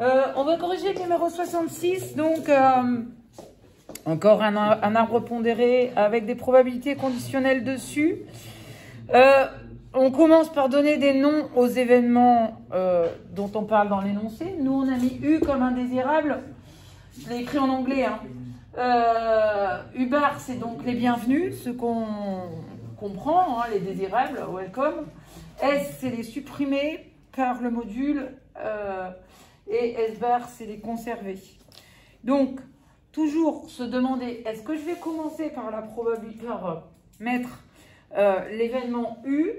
On va corriger le numéro 66. Donc, encore un arbre pondéré avec des probabilités conditionnelles dessus. On commence par donner des noms aux événements dont on parle dans l'énoncé. Nous, on a mis U comme indésirable. Je l'ai écrit en anglais. U bar, c'est donc les bienvenus, ceux qu'on comprend, les désirables, welcome. S, c'est les supprimés par le module. Et S bar, c'est les conservés. Donc, toujours se demander, est-ce que je vais commencer par la probabilité, par mettre l'événement U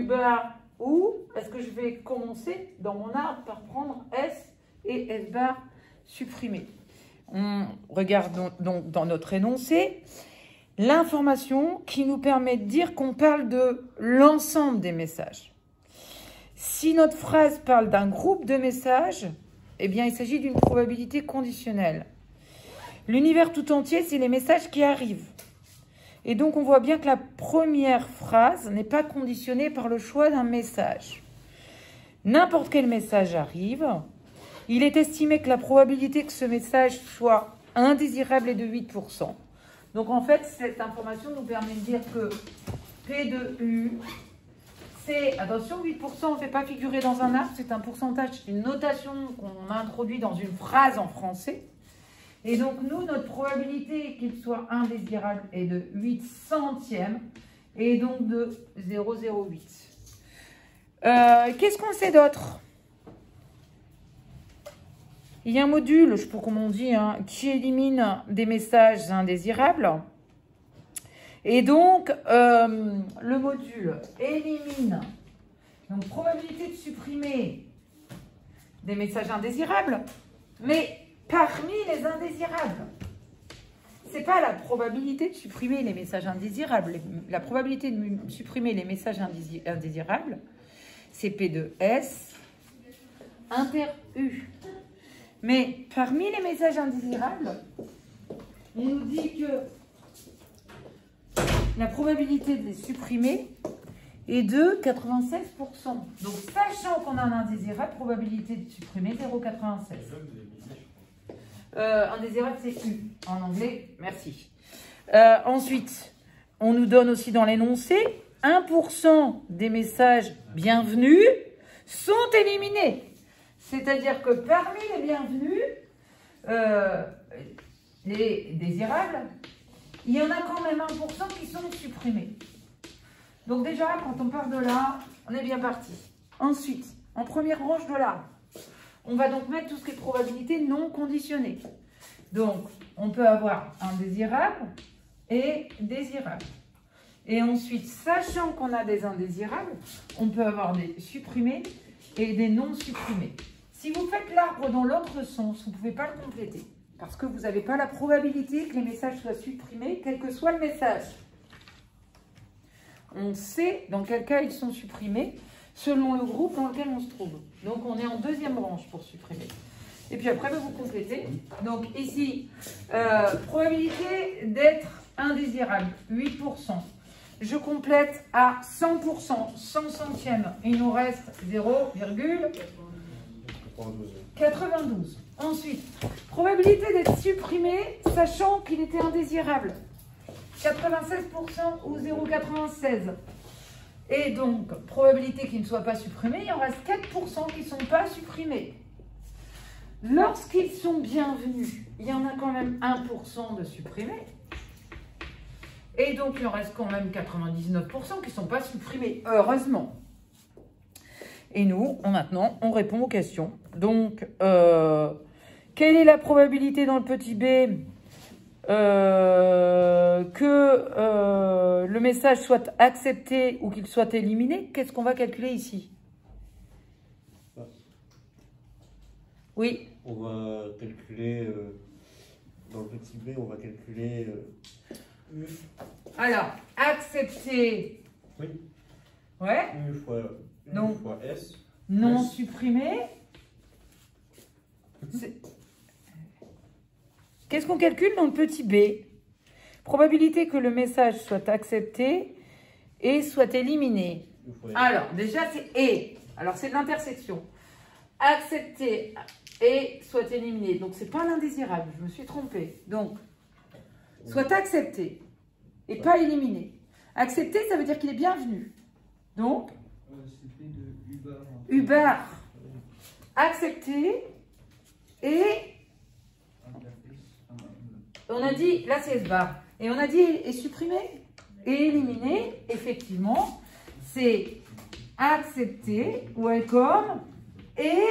bar, ou est-ce que je vais commencer dans mon arbre par prendre S et S bar supprimés? On regarde donc dans notre énoncé l'information qui nous permet de dire qu'on parle de l'ensemble des messages. Si notre phrase parle d'un groupe de messages, eh bien, il s'agit d'une probabilité conditionnelle. L'univers tout entier, c'est les messages qui arrivent. Et donc, on voit bien que la première phrase n'est pas conditionnée par le choix d'un message. N'importe quel message arrive. Il est estimé que la probabilité que ce message soit indésirable est de 8%. Donc, en fait, cette information nous permet de dire que P de U, c'est, attention, 8%, on ne fait pas figurer dans un arbre, c'est un pourcentage, c'est une notation qu'on a introduite dans une phrase en français. Et donc, nous, notre probabilité qu'il soit indésirable est de 8 centièmes et donc de 0,08. Qu'est-ce qu'on sait d'autre? Il y a un module, je sais pas comment on dit, qui élimine des messages indésirables. Et donc, le module élimine, donc probabilité de supprimer des messages indésirables, mais parmi les indésirables. Ce n'est pas la probabilité de supprimer les messages indésirables. La probabilité de supprimer les messages indésirables, c'est P de S inter U. Mais parmi les messages indésirables, on nous dit que la probabilité de les supprimer est de 96%. Donc, sachant qu'on a un indésirable, probabilité de supprimer 0,96. Indésirable, c'est U en anglais. Merci. Ensuite, on nous donne aussi dans l'énoncé 1% des messages bienvenus sont éliminés. C'est-à-dire que parmi les bienvenus, les désirables, il y en a quand même 1% qui sont supprimés. Donc déjà, quand on part de là, on est bien parti. Ensuite, en première branche de l'arbre, on va donc mettre tout ce qui est probabilité non conditionnée. Donc, on peut avoir indésirable et désirable. Et ensuite, sachant qu'on a des indésirables, on peut avoir des supprimés et des non supprimés. Si vous faites l'arbre dans l'autre sens, vous ne pouvez pas le compléter. Parce que vous n'avez pas la probabilité que les messages soient supprimés, quel que soit le message. On sait dans quel cas ils sont supprimés, selon le groupe dans lequel on se trouve. Donc, on est en deuxième branche pour supprimer. Et puis après, vous complétez. Donc, ici, probabilité d'être indésirable, 8%. Je complète à 100%, 100 centièmes. Il nous reste 0,92. Ensuite, probabilité d'être supprimé, sachant qu'il était indésirable. 96% ou 0,96. Et donc, probabilité qu'il ne soit pas supprimé, il en reste 4% qui ne sont pas supprimés. Lorsqu'ils sont bienvenus, il y en a quand même 1% de supprimés. Et donc, il en reste quand même 99% qui ne sont pas supprimés, heureusement. Et nous, maintenant, on répond aux questions. Donc, quelle est la probabilité dans le petit b que le message soit accepté ou qu'il soit éliminé? Qu'est-ce qu'on va calculer ici? Oui. On va calculer, dans le petit b, on va calculer... Alors, accepter. Oui. Ouais. U fois S. Non supprimé. Qu'est-ce qu'on calcule dans le petit b? Probabilité que le message soit accepté et soit éliminé. Alors, déjà, c'est et. Alors, c'est de l'intersection. accepté et soit éliminé. Donc, c'est pas l'indésirable, je me suis trompée. Donc, soit accepté et pas éliminé. Accepté, ça veut dire qu'il est bienvenu. Donc, c'est P de Uber. Uber, accepté et on a dit, là c'est S-bar, et on a dit et supprimé et éliminé, effectivement, c'est accepté, welcome, et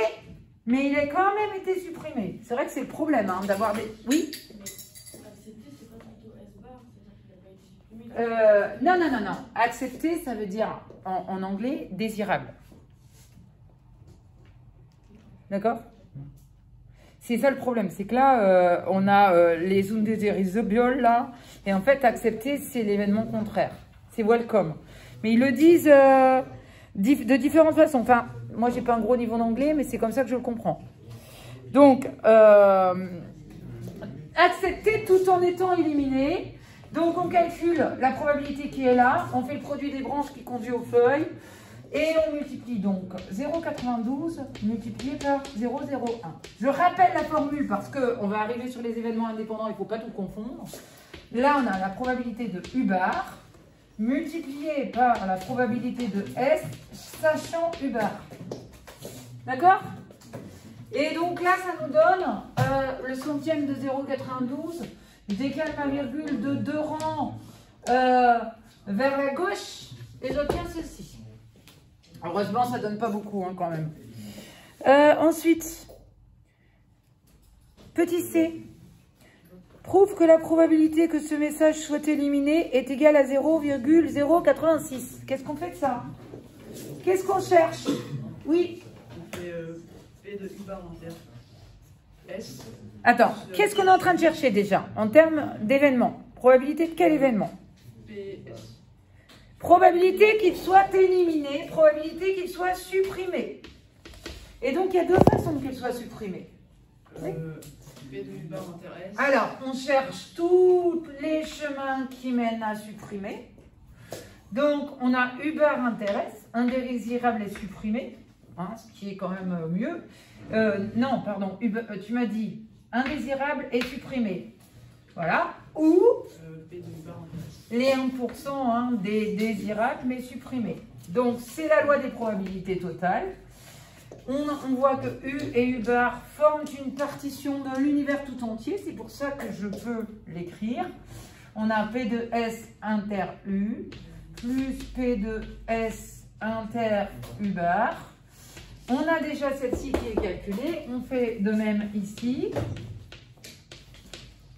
mais il a quand même été supprimé. C'est vrai que c'est le problème hein, d'avoir des... Oui. Non. Accepter, ça veut dire en anglais désirable. D'accord? C'est ça le problème, c'est que là, on a les undesirables là, et en fait, accepter, c'est l'événement contraire. C'est welcome. Mais ils le disent de différentes façons. Enfin, moi, j'ai pas un gros niveau d'anglais, mais c'est comme ça que je le comprends. Donc, accepter tout en étant éliminé. Donc, on calcule la probabilité qui est là, on fait le produit des branches qui conduit aux feuilles, et on multiplie donc 0,92 multiplié par 0,01. Je rappelle la formule parce qu'on va arriver sur les événements indépendants, il ne faut pas tout confondre. Là, on a la probabilité de U bar multiplié par la probabilité de S, sachant U bar. D'accord? Et donc là, ça nous donne le centième de 0,92. Je décale ma virgule de 2 rangs vers la gauche et j'obtiens ceci. Heureusement, ça ne donne pas beaucoup hein, quand même. Ensuite, petit c. Prouve que la probabilité que ce message soit éliminé est égale à 0,086. Qu'est-ce qu'on fait de ça? Qu'est-ce qu'on cherche? Oui. On fait P de U bar inter S. Attends, qu'est-ce qu'on est en train de chercher déjà en termes d'événement? Probabilité de quel événement? PS. Probabilité qu'il soit éliminé, probabilité qu'il soit supprimé. Et donc, il y a deux façons qu'il soit supprimé. Oui. P de U bar inter S. Alors, on cherche tous les chemins qui mènent à supprimer. Donc, on a U bar inter S, indésirable et supprimé, hein, ce qui est quand même mieux. Non, pardon, tu m'as dit indésirable et supprimé. Voilà. Ou P de U bar inter S. les 1% hein, des désirables mais supprimés. Donc, c'est la loi des probabilités totales. On voit que U et U bar forment une partition de l'univers tout entier. C'est pour ça que je peux l'écrire. On a P de S inter U plus P de S inter U bar. On a déjà celle-ci qui est calculée. On fait de même ici.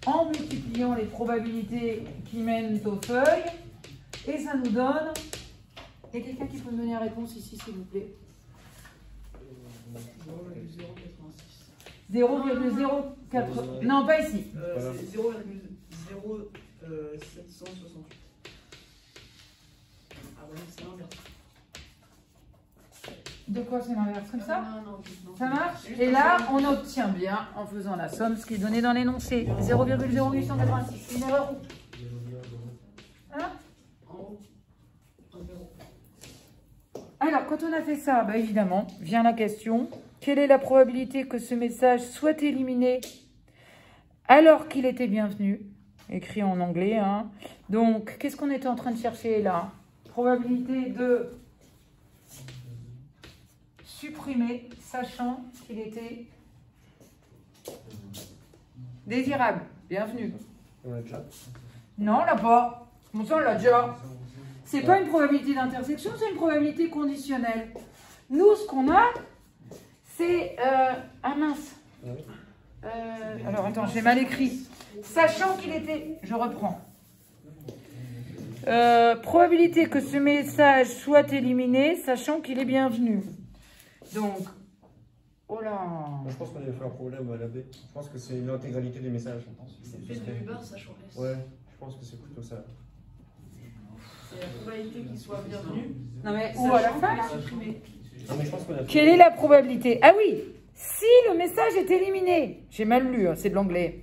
En multipliant les probabilités qui mènent aux feuilles. Et ça nous donne... Il y a quelqu'un qui peut me donner la réponse ici, s'il vous plaît? 0,04... Non, pas ici. C'est 0,0768. Ah voilà, c'est l'inverse. De quoi c'est l'inverse? Comme ça? Non. Ça marche? Et là, on obtient bien, en faisant la somme, ce qui est donné dans l'énoncé. 0,0886. Une erreur où? Hein? En haut. Un zéro. Alors, quand on a fait ça, bah, évidemment, vient la question. Quelle est la probabilité que ce message soit éliminé alors qu'il était bienvenu? Écrit en anglais. Hein. Donc, qu'est-ce qu'on était en train de chercher là? Probabilité de supprimer, sachant qu'il était désirable. Bienvenue. On l'a déjà. Non, on l'a pas. Bon, ça, on l'a déjà. C'est pas une probabilité d'intersection, c'est une probabilité conditionnelle. Nous, ce qu'on a, c'est... ah mince. Alors, attends, j'ai mal écrit. Sachant qu'il était... Je reprends. Probabilité que ce message soit éliminé, sachant qu'il est bienvenu. Donc... Oh là. Moi, je pense qu'on avait fait un problème à la B. Je pense que c'est l'intégralité des messages. C'est P de U bar sachant S. Ouais, je pense que c'est plutôt ça. C'est la probabilité qu'il soit bienvenu. Non mais où à la fin là? Non, mais je pense qu'on a fait... Quelle est la probabilité? Ah oui, si le message est éliminé. J'ai mal lu, hein, c'est de l'anglais.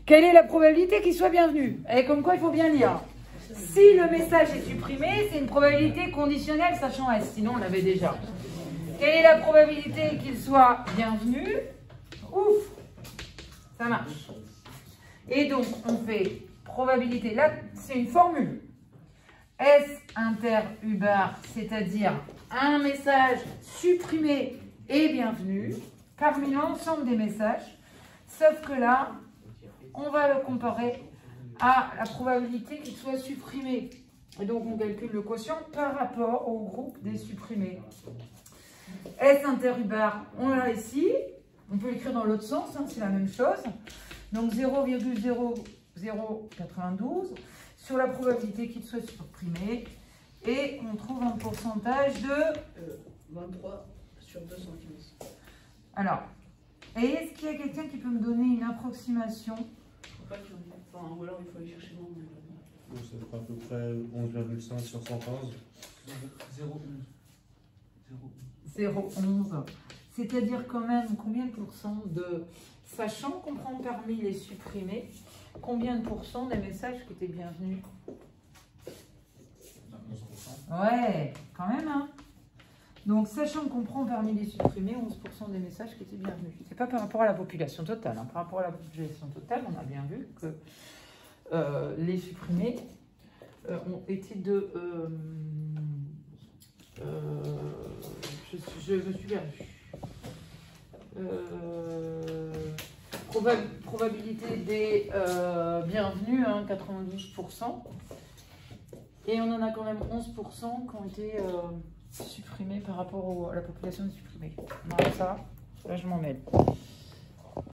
Quelle est la probabilité qu'il soit bienvenu? Et comme quoi il faut bien lire. Si le message est supprimé, c'est une probabilité conditionnelle sachant S. Sinon on l'avait déjà. Quelle est la probabilité qu'il soit bienvenu? Ouf, ça marche. Et donc, on fait probabilité. Là, c'est une formule. S inter U bar, c'est-à-dire un message supprimé et bienvenu parmi l'ensemble des messages. Sauf que là, on va le comparer à la probabilité qu'il soit supprimé. Et donc, on calcule le quotient par rapport au groupe des supprimés. S inter U bar, on l'a ici. On peut l'écrire dans l'autre sens, hein, c'est la même chose. Donc 0,0092 sur la probabilité qu'il soit supprimé. Et on trouve un pourcentage de 23 sur 215. Alors, est-ce qu'il y a quelqu'un qui peut me donner une approximation? Faut pas qu'il y en ait. Enfin, ou alors il faut aller chercher loin. Ça fera à peu près 11,5 sur 115. 0,11. C'est-à-dire quand même combien de pourcents de... Sachant qu'on prend parmi les supprimés, combien de pourcents des messages qui étaient bienvenus? 11%. Ouais, quand même, hein. Donc, sachant qu'on prend parmi les supprimés 11% des messages qui étaient bienvenus. C'est pas par rapport à la population totale. Hein. Par rapport à la population totale, on a bien vu que les supprimés ont été de... je me suis perdue. Probabilité des bienvenus, hein, 92%. Et on en a quand même 11% qui ont été supprimés par rapport à la population de supprimés. Non, ça, là je m'en mêle.